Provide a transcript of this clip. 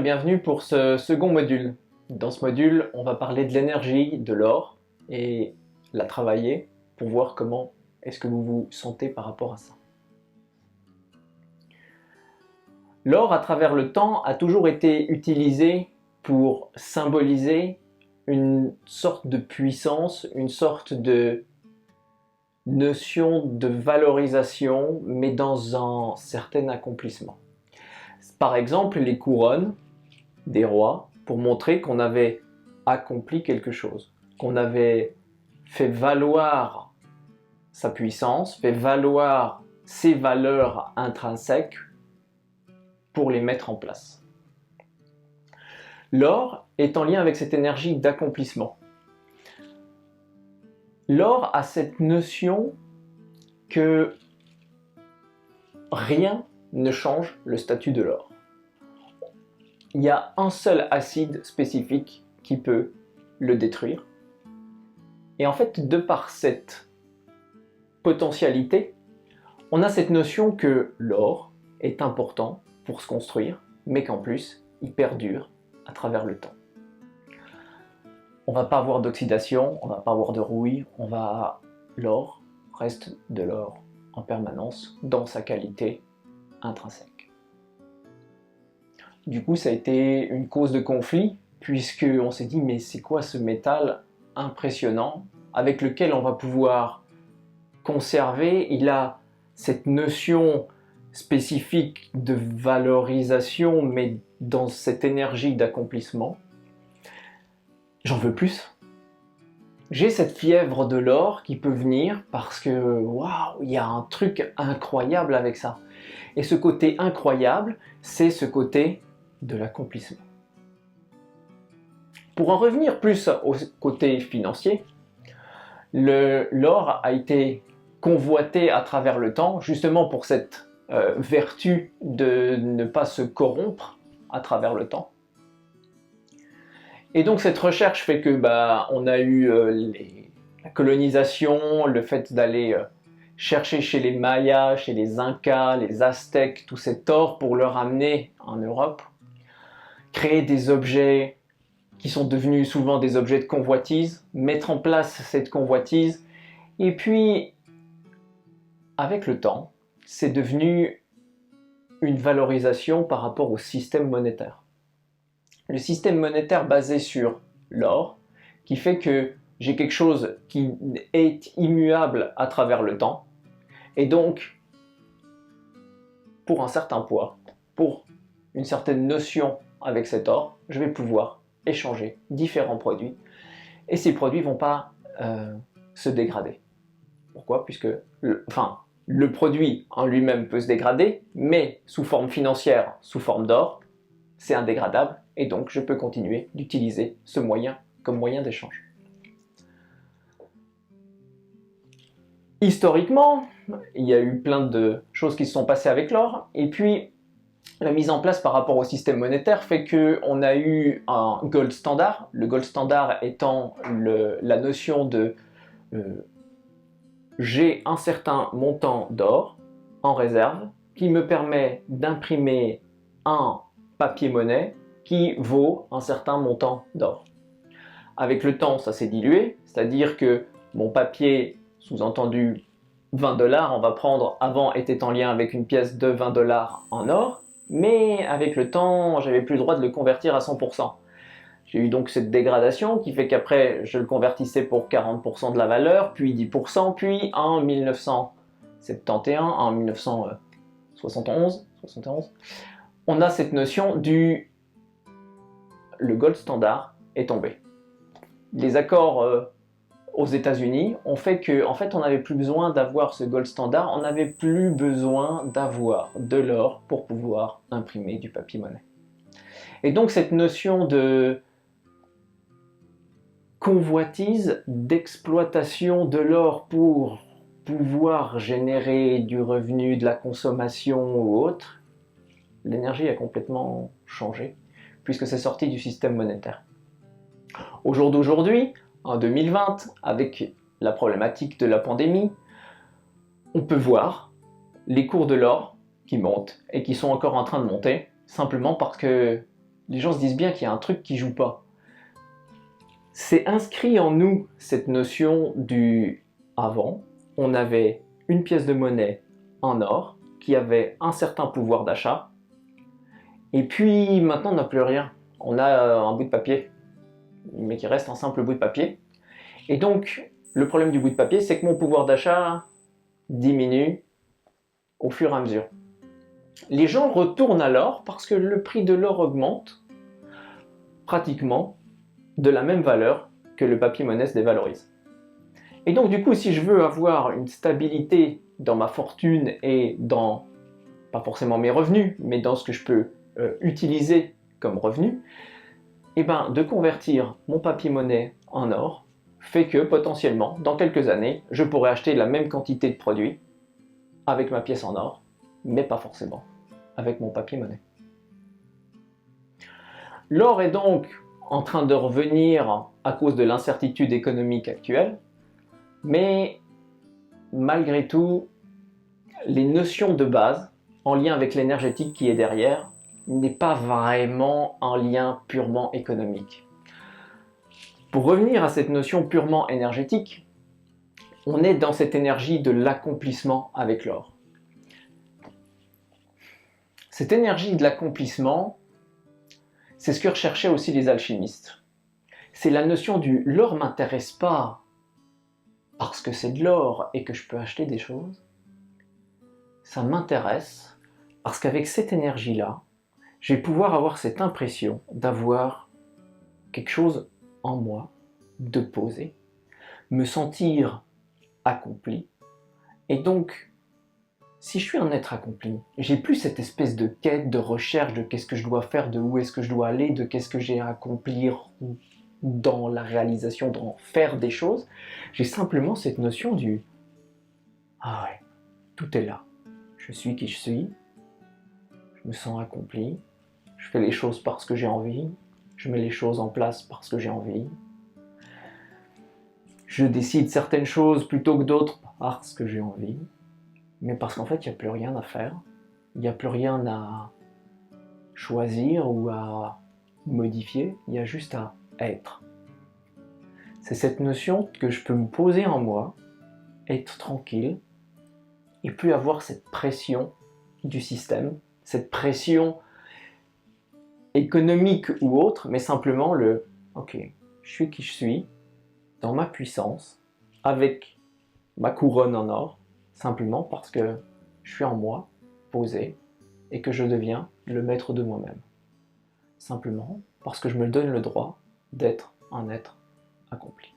et bienvenue pour ce second module. Dans ce module, on va parler de l'énergie de l'or et la travailler pour voir comment est-ce que vous vous sentez par rapport à ça. L'or, à travers le temps, a toujours été utilisé pour symboliser une sorte de puissance, une sorte de notion de valorisation, mais dans un certain accomplissement. Par exemple, les couronnes des rois, pour montrer qu'on avait accompli quelque chose, qu'on avait fait valoir sa puissance, fait valoir ses valeurs intrinsèques pour les mettre en place. L'or est en lien avec cette énergie d'accomplissement. L'or a cette notion que rien ne change le statut de l'or. Il y a un seul acide spécifique qui peut le détruire. Et en fait, de par cette potentialité, on a cette notion que l'or est important pour se construire, mais qu'en plus, il perdure à travers le temps. On va pas avoir d'oxydation, on va pas avoir de rouille, l'or reste de l'or en permanence dans sa qualité intrinsèque. Du coup, ça a été une cause de conflit, puisqu'on s'est dit, mais c'est quoi ce métal impressionnant avec lequel on va pouvoir conserver? Il a cette notion spécifique de valorisation, mais dans cette énergie d'accomplissement. J'en veux plus. J'ai cette fièvre de l'or qui peut venir parce que, waouh, il y a un truc incroyable avec ça. Et ce côté incroyable, c'est ce côté de l'accomplissement. Pour en revenir plus au côté financier, l'or a été convoité à travers le temps, justement pour cette vertu de ne pas se corrompre à travers le temps. Et donc cette recherche fait que on a eu la colonisation, le fait d'aller chercher chez les Mayas, chez les Incas, les Aztèques, tout cet or pour le ramener en Europe, créer des objets qui sont devenus souvent des objets de convoitise, mettre en place cette convoitise, et puis avec le temps, c'est devenu une valorisation par rapport au système monétaire. Le système monétaire basé sur l'or, qui fait que j'ai quelque chose qui est immuable à travers le temps, et donc, pour un certain poids, pour une certaine notion avec cet or, je vais pouvoir échanger différents produits, et ces produits ne vont pas se dégrader. Pourquoi? Puisque le produit en lui-même peut se dégrader, mais sous forme financière, sous forme d'or, c'est indégradable, et donc je peux continuer d'utiliser ce moyen comme moyen d'échange. Historiquement, il y a eu plein de choses qui se sont passées avec l'or, et puis la mise en place par rapport au système monétaire fait qu'on a eu un gold standard, le gold standard étant la notion de j'ai un certain montant d'or en réserve qui me permet d'imprimer un papier-monnaie qui vaut un certain montant d'or. Avec le temps, ça s'est dilué, c'est-à-dire que mon papier, sous-entendu 20 $, on va prendre, avant était en lien avec une pièce de 20 $ en or, mais avec le temps, j'avais plus le droit de le convertir à 100%. J'ai eu donc cette dégradation qui fait qu'après, je le convertissais pour 40% de la valeur, puis 10%, puis en 1971, en 1971, on a cette notion le gold standard est tombé. Les accords aux États-Unis ont fait que, en fait, on n'avait plus besoin d'avoir ce gold standard, on n'avait plus besoin d'avoir de l'or pour pouvoir imprimer du papier-monnaie. Et donc cette notion de convoitise, d'exploitation de l'or pour pouvoir générer du revenu, de la consommation ou autre, l'énergie a complètement changé, puisque c'est sorti du système monétaire. Au jour d'aujourd'hui, en 2020, avec la problématique de la pandémie, on peut voir les cours de l'or qui montent et qui sont encore en train de monter, simplement parce que les gens se disent bien qu'il y a un truc qui joue pas. C'est inscrit en nous, cette notion du avant. On avait une pièce de monnaie en or qui avait un certain pouvoir d'achat. Et puis maintenant, on n'a plus rien. On a un bout de papier, mais qui reste un simple bout de papier. Et donc, le problème du bout de papier, c'est que mon pouvoir d'achat diminue au fur et à mesure. Les gens retournent à l'or parce que le prix de l'or augmente pratiquement de la même valeur que le papier-monnaie se dévalorise. Et donc du coup, si je veux avoir une stabilité dans ma fortune et dans, pas forcément mes revenus, mais dans ce que je peux utiliser comme revenu, et ben, de convertir mon papier-monnaie en or fait que potentiellement, dans quelques années, je pourrais acheter la même quantité de produits avec ma pièce en or, mais pas forcément avec mon papier-monnaie. L'or est donc en train de revenir à cause de l'incertitude économique actuelle, mais malgré tout, les notions de base, en lien avec l'énergétique qui est derrière, n'est pas vraiment un lien purement économique. Pour revenir à cette notion purement énergétique, on est dans cette énergie de l'accomplissement avec l'or. Cette énergie de l'accomplissement, c'est ce que recherchaient aussi les alchimistes. C'est la notion du « l'or m'intéresse pas parce que c'est de l'or et que je peux acheter des choses ». Ça m'intéresse parce qu'avec cette énergie-là, je vais pouvoir avoir cette impression d'avoir quelque chose en moi, de posé, me sentir accompli. Et donc, si je suis un être accompli, j'ai plus cette espèce de quête, de recherche de qu'est-ce que je dois faire, de où est-ce que je dois aller, de qu'est-ce que j'ai à accomplir dans la réalisation, dans faire des choses. J'ai simplement cette notion du « Ah ouais, tout est là. Je suis qui je suis, je me sens accompli, je fais les choses parce que j'ai envie, je mets les choses en place parce que j'ai envie, je décide certaines choses plutôt que d'autres parce que j'ai envie, mais parce qu'en fait, il n'y a plus rien à faire, il n'y a plus rien à choisir ou à modifier, il y a juste à être. » C'est cette notion que je peux me poser en moi, être tranquille, et plus avoir cette pression du système, cette pression économique ou autre, mais simplement le « ok, je suis qui je suis, dans ma puissance, avec ma couronne en or, simplement parce que je suis en moi, posé, et que je deviens le maître de moi-même. Simplement parce que je me donne le droit d'être un être accompli. »